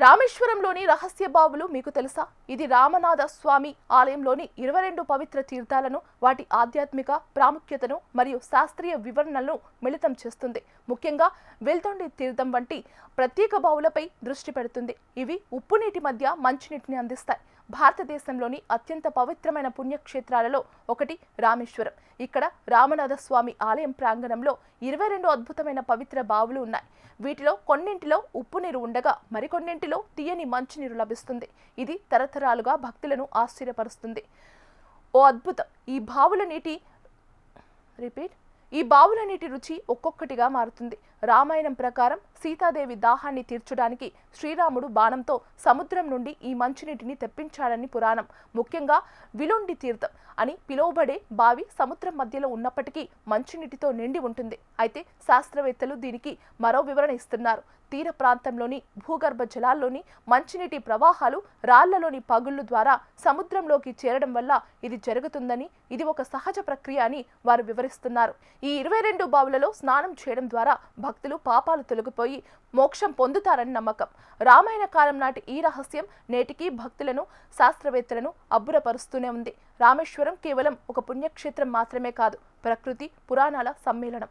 రామేశ్వరంలోని రహస్య బావులు మీకు తెలుసా? ఇది రామనాథ స్వామి ఆలయంలోని 22 పవిత్ర తీర్థాలను, వాటి ఆధ్యాత్మిక ప్రాముఖ్యతను మరియు శాస్త్రీయ వివరణలను మిళితం చేస్తుంది. ముఖ్యంగా వెల్తొండి తీర్థం వంటి ప్రత్యేక బావులపై దృష్టి పెడుతుంది. ఇవి ఉప్పు నీటి మధ్య మంచినీటిని అందిస్తాయి. భారతదేశంలోని అత్యంత పవిత్రమైన పుణ్యక్షేత్రాలలో ఒకటి రామేశ్వరం. ఇక్కడ రామనాథ స్వామి ఆలయం ప్రాంగణంలో 22 అద్భుతమైన పవిత్ర బావులు ఉన్నాయి. వీటిలో కొన్నింటిలో ఉప్పు నీరు ఉండగా మరికొన్నింటిలో తీయని మంచినీరు లభిస్తుంది. ఇది తరతరాలుగా భక్తులను ఆశ్చర్యపరుస్తుంది. ఓ అద్భుతం! ఈ బావుల నీటి రుచి ఒక్కొక్కటిగా మారుతుంది. రామాయణం ప్రకారం సీతాదేవి దాహాన్ని తీర్చడానికి శ్రీరాముడు బాణంతో సముద్రం నుండి ఈ మంచినీటిని తెప్పించాడని పురాణం. ముఖ్యంగా విలుండి తీర్థం అని పిలువబడే బావి సముద్రం మధ్యలో ఉన్నప్పటికీ మంచినీటితో నిండి ఉంటుంది. అయితే శాస్త్రవేత్తలు దీనికి మరో వివరణ ఇస్తున్నారు. తీర ప్రాంతంలోని భూగర్భ జలాల్లోని మంచినీటి ప్రవాహాలు రాళ్లలోని పగుళ్లు ద్వారా సముద్రంలోకి చేరడం వల్ల ఇది జరుగుతుందని, ఇది ఒక సహజ ప్రక్రియ అని వారు వివరిస్తున్నారు. ఈ 22 బావులలో స్నానం చేయడం ద్వారా భక్తులు పాపాలు తొలగిపోయి మోక్షం పొందుతారని నమ్మకం. రామాయణ కాలం నాటి ఈ రహస్యం నేటికీ భక్తులను, శాస్త్రవేత్తలను అబ్బురపరుస్తూనే ఉంది. రామేశ్వరం కేవలం ఒక పుణ్యక్షేత్రం మాత్రమే కాదు, ప్రకృతి పురాణాల సమ్మేళనం.